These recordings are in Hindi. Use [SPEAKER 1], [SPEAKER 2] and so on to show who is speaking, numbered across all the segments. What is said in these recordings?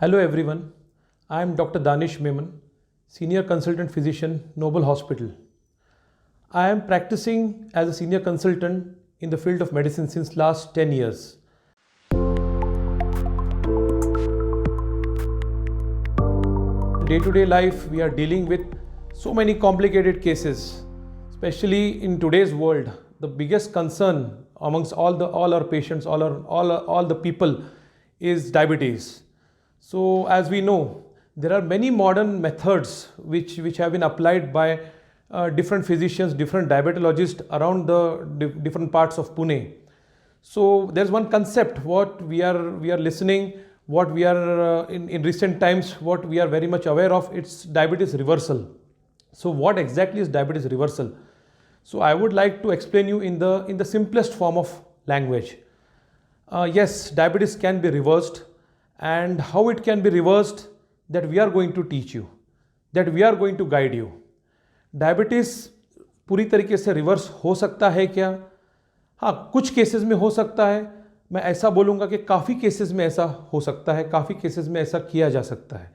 [SPEAKER 1] Hello everyone, I am Dr. Danish Memon, Senior Consultant Physician, Noble Hospital. I am practicing as a senior consultant in the field of medicine since last 10 years. Day-to-day life, we are dealing with so many complicated cases, especially in today's world. The biggest concern amongst all our patients, all the people, is diabetes. So, as we know, there are many modern methods which have been applied by different physicians, different diabetologists around the different parts of Pune. So there's one concept what we are listening, what we are in recent times, what we are very much aware of. It's diabetes reversal. So what exactly is diabetes reversal? So I would like to explain you in the simplest form of language. Yes, diabetes can be reversed, and how it can be reversed, that we are going to teach you, that we are going to guide you. Diabetes पूरी तरीके से रिवर्स हो सकता है क्या? हाँ, कुछ केसेस में हो सकता है. मैं ऐसा बोलूँगा कि काफ़ी केसेस में ऐसा हो सकता है, काफ़ी केसेस में ऐसा किया जा सकता है.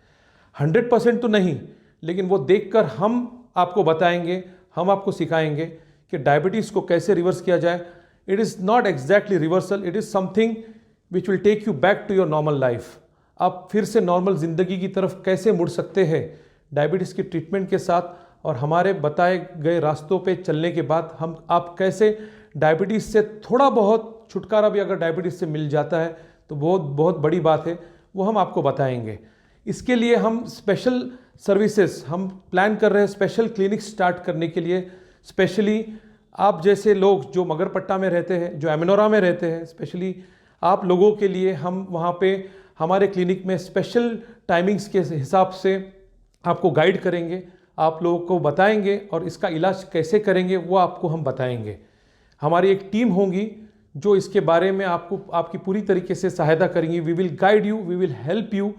[SPEAKER 1] 100% तो नहीं, लेकिन वो देखकर हम आपको बताएंगे, हम आपको सिखाएंगे कि डायबिटीज़ को कैसे रिवर्स किया जाए. It is not exactly reversal, it is something which will take you back to your normal life. आप फिर से नॉर्मल ज़िंदगी की तरफ कैसे मुड़ सकते हैं डायबिटीज़ की ट्रीटमेंट के साथ, और हमारे बताए गए रास्तों पे चलने के बाद आप कैसे डायबिटीज़ से थोड़ा बहुत छुटकारा भी अगर डायबिटीज़ से मिल जाता है तो बहुत बड़ी बात है, वो हम आपको बताएंगे. इसके लिए हम स्पेशल सर्विसेज हम प्लान कर रहे हैं, स्पेशल क्लिनिक स्टार्ट करने के लिए. स्पेशली आप जैसे लोग जो मगरपट्टा में रहते हैं, जो एमिनोरा में रहते हैं, स्पेशली आप लोगों के लिए हम वहाँ पे हमारे क्लिनिक में स्पेशल टाइमिंग्स के हिसाब से आपको गाइड करेंगे, आप लोगों को बताएंगे, और इसका इलाज कैसे करेंगे वो आपको हम बताएंगे. हमारी एक टीम होगी जो इसके बारे में आपकी पूरी तरीके से सहायता करेंगी. We will guide you, we will help you,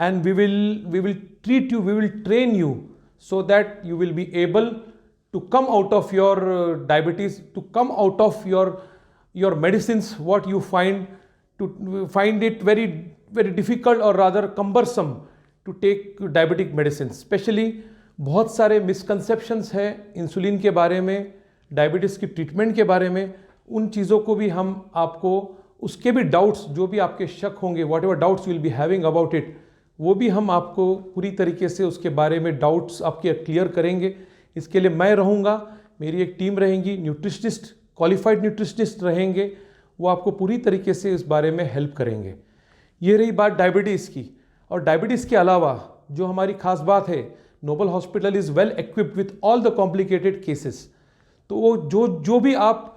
[SPEAKER 1] and we will treat you, we will train you so that you will be able to come out of your diabetes, to come out of your medicines, what you find it very difficult or rather cumbersome to take diabetic medicines. Especially बहुत सारे मिसकंसेप्शंस हैं इंसुलिन के बारे में, डायबिटीज़ की ट्रीटमेंट के बारे में. उन चीज़ों को भी हम आपको, उसके भी डाउट्स जो भी आपके शक होंगे, what ever doubts will be having about it, वो भी हम आपको पूरी तरीके से उसके बारे में डाउट्स आपके क्लियर करेंगे. इसके लिए मैं रहूँगा, मेरी एक टीम रहेंगी, न्यूट्रिशनिस्ट, क्वालिफाइड न्यूट्रिशनिस्ट रहेंगे, वो आपको पूरी तरीके से इस बारे में हेल्प करेंगे. ये रही बात डायबिटीज़ की. और डायबिटीज़ के अलावा जो हमारी खास बात है, Noble Hospital is well equipped with all the complicated cases. तो वो जो भी आप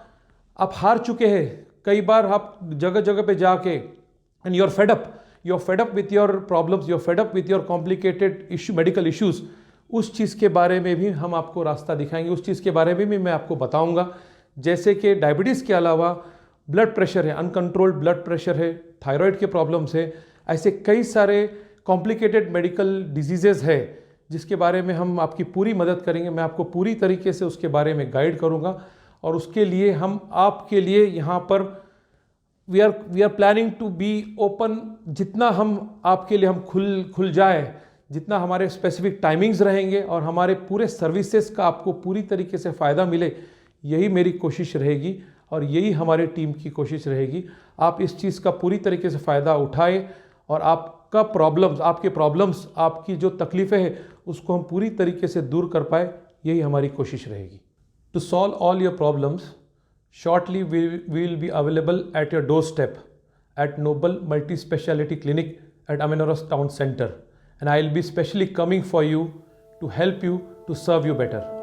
[SPEAKER 1] हार चुके हैं, कई बार आप जगह जगह पे जाके, and you are fed up with your problems, you are fed up with your complicated issue, medical issues, उस चीज़ के बारे में भी हम आपको रास्ता दिखाएंगे, उस चीज़ के बारे में भी मैं आपको बताऊंगा. जैसे कि डायबिटीज़ के अलावा ब्लड प्रेशर है, अनकंट्रोल्ड ब्लड प्रेशर है, थायराइड के प्रॉब्लम्स है, ऐसे कई सारे कॉम्प्लिकेटेड मेडिकल डिजीज़ेज़ है जिसके बारे में हम आपकी पूरी मदद करेंगे. मैं आपको पूरी तरीके से उसके बारे में गाइड करूंगा, और उसके लिए हम आपके लिए यहाँ पर we are planning to be open. जितना हम आपके लिए हम खुल जाए, जितना हमारे स्पेसिफिक टाइमिंग्स रहेंगे और हमारे पूरे सर्विसेज का आपको पूरी तरीके से फ़ायदा मिले, यही मेरी कोशिश रहेगी और यही हमारे टीम की कोशिश रहेगी. आप इस चीज़ का पूरी तरीके से फ़ायदा उठाएं और आपके प्रॉब्लम्स, आपकी जो तकलीफ़ें हैं, उसको हम पूरी तरीके से दूर कर पाए, यही हमारी कोशिश रहेगी. To solve all your problems, shortly we will be available at your doorstep at Noble multi speciality clinic at Amanora Town Centre, and I will be specially coming for you to help you to serve you better.